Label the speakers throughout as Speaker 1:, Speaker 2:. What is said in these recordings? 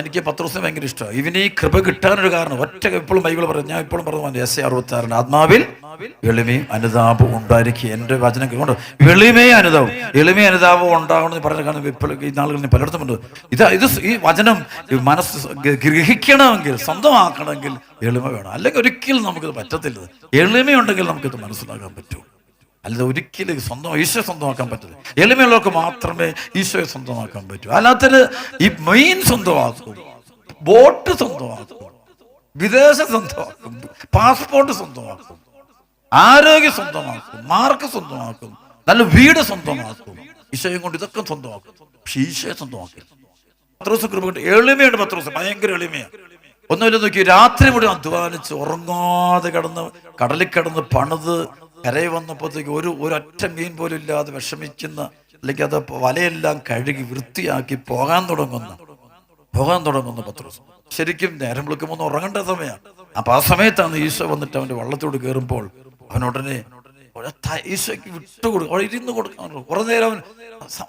Speaker 1: എനിക്ക് പത്രോസിനെ ഭയങ്കര ഇഷ്ടമാണ്. ഇവന് ഈ കൃപ കിട്ടാനൊരു കാരണം ഒറ്റ എപ്പോഴും ബൈബിൾ പറയും, ഞാൻ ഇപ്പോഴും പറഞ്ഞു SA 66 ആത്മാവിൽ എളിമയും അനുതാപവും ഉണ്ടായിരിക്കും. എൻ്റെ വചനം കൊണ്ട് എളിമയും അനുതാപവും ഉണ്ടാകണമെന്ന് പറഞ്ഞ കാരണം ഇപ്പോൾ ഈ നാളുകളിൽ പലയിടത്തുമുണ്ട്. ഇത് ഈ വചനം മനസ്സ് ഗ്രഹിക്കണമെങ്കിൽ, സ്വന്തമാക്കണമെങ്കിൽ എളിമ വേണം. അല്ലെങ്കിൽ ഒരിക്കലും നമുക്കിത് പറ്റത്തില്ല. എളിമയുണ്ടെങ്കിൽ നമുക്കിത് മനസ്സിലാക്കാൻ പറ്റൂ. അല്ലാതെ ഒരിക്കലും ഈശോ സ്വന്തമാക്കാൻ പറ്റില്ല. എളിമയുള്ളവർക്ക് മാത്രമേ ഈശോയെ സ്വന്തമാക്കാൻ പറ്റൂ. അല്ലാത്തത് ഈ മെയിൻ സ്വന്തമാക്കും, ബോട്ട് സ്വന്തമാക്കും, വിദേശം സ്വന്തമാക്കും, പാസ്പോർട്ട് സ്വന്തമാക്കും, ആരോഗ്യം സ്വന്തമാക്കും, മാർക്ക് സ്വന്തമാക്കും, നല്ല വീട് സ്വന്തമാക്കും. ഈശോയും കൊണ്ട് ഇതൊക്കെ സ്വന്തമാക്കും. പക്ഷെ ഈശോയെ സ്വന്തമാക്കില്ല. പത്രോസ് കൃപ കൊണ്ട് എളിമയുണ്ട്. പത്രോസ് ഭയങ്കര എളിമയാണ്. ഒന്നുമില്ല നോക്കി, രാത്രി മുഴുവൻ അധ്വാനിച്ച് ഉറങ്ങാതെ കടലിൽ കിടന്ന് പണിത് കരയിൽ വന്നപ്പോഴത്തേക്ക് ഒരൊറ്റ മീൻ പോലും ഇല്ലാതെ വിഷമിക്കുന്ന, അല്ലെങ്കിൽ അത് വലയെല്ലാം കഴുകി വൃത്തിയാക്കി പോകാൻ തുടങ്ങുന്ന പത്രോസ്. ശരിക്കും നേരം വിളിക്കുമ്പോൾ ഒന്ന് ഉറങ്ങേണ്ട സമയമാണ്. അപ്പൊ ആ സമയത്താണ് ഈശോ വന്നിട്ട് അവന്റെ വള്ളത്തോട് കയറുമ്പോൾ അവനുടനെ ഈശോയ്ക്ക് വിട്ടുകൊടുക്കും, ഇരുന്ന് കൊടുക്കാൻ. കുറെ നേരം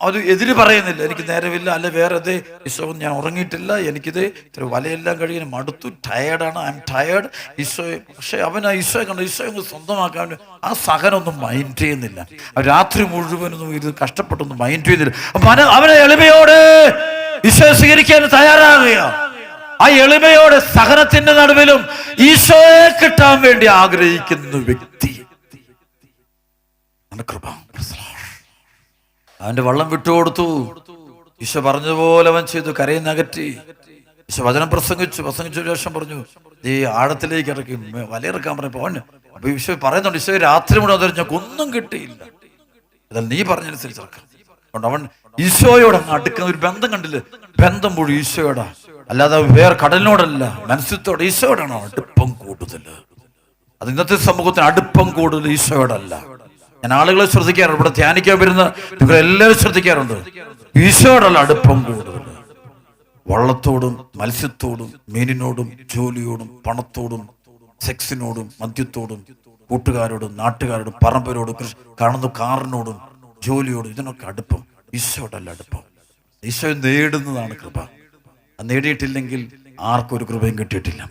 Speaker 1: അവൻ എതിര് പറയുന്നില്ല, എനിക്ക് നേരമില്ല, അല്ലെ വേറെ അതേ ഈശോ ഞാൻ ഉറങ്ങിയിട്ടില്ല, എനിക്കിത് ഇത്ര വലയെല്ലാം കഴിയാൻ മടുത്തു, ടയേർഡാണ്, ഐ എം ടയേർഡ് ഈശോയെ. പക്ഷെ അവൻ ആ ഈശോയെ കണ്ട് ഈശോയെ സ്വന്തമാക്കാൻ ആ സഹനൊന്നും മൈൻഡ് ചെയ്യുന്നില്ല. രാത്രി മുഴുവനൊന്നും ഇത് കഷ്ടപ്പെട്ടൊന്നും മൈൻഡ് ചെയ്യുന്നില്ല. അവനെ എളിമയോടെ ഈശോയെ സ്വീകരിക്കാൻ തയ്യാറാകുക. ആ എളിമയോടെ സഹനത്തിന്റെ നടുവിലും ഈശോയെ കിട്ടാൻ വേണ്ടി ആഗ്രഹിക്കുന്ന വ്യക്തി കൃപ. അവന്റെ വള്ളം വിട്ടുകൊടുത്തു. ഈശോ പറഞ്ഞതുപോലെ അവൻ ചെയ്തു. കരയിന്നകറ്റി ഈശോ വചനം പ്രസംഗിച്ച ശേഷം പറഞ്ഞു, ഈ ആഴത്തിലേക്ക് ഇറക്കി വലയിറക്കാൻ പറഞ്ഞപ്പോ അപ്പൊ ഈശോ പറയുന്നുണ്ട്, ഈശോ രാത്രി മുഴുവൻ ഞങ്ങൾക്ക് ഒന്നും കിട്ടിയില്ല, എന്നാൽ നീ പറഞ്ഞനുസരിച്ച് ഇറക്കാം. അതുകൊണ്ട് അവൻ ഈശോയോട് അങ്ങ് അടുക്കുന്ന ഒരു ബന്ധം കണ്ടില്ല. ബന്ധം മുഴുവൻ ഈശോയോടാ, അല്ലാതെ വേറെ കടലിനോടല്ല, മനസ്സത്തോടെ ഈശോയോടാണ് അടുപ്പം കൂടുതൽ. അത് ഇന്നത്തെ സമൂഹത്തിന് അടുപ്പം കൂടുതൽ ഈശോയോടല്ല. ഞാൻ ആളുകളെ ശ്രദ്ധിക്കാറുണ്ട്, ഇവിടെ ധ്യാനിക്കാൻ വരുന്ന നിങ്ങൾ എല്ലാവരും ശ്രദ്ധിക്കാറുണ്ട്. ഈശോയോടുള്ള അടുപ്പം കൂടുതൽ. വള്ളത്തോടും മത്സ്യത്തോടും മീനിനോടും ജോലിയോടും പണത്തോടും സെക്സിനോടും മദ്യത്തോടും കൂട്ടുകാരോടും നാട്ടുകാരോടും പറമ്പരോടും കാണുന്ന കാറിനോടും ജോലിയോടും ഇതിനൊക്കെ അടുപ്പം. ഈശോയോടല്ല അടുപ്പം. ഈശോയെ നേടുന്നതാണ് കൃപ. അത് നേടിയിട്ടില്ലെങ്കിൽ ആർക്കും ഒരു കൃപയും കിട്ടിയിട്ടില്ല.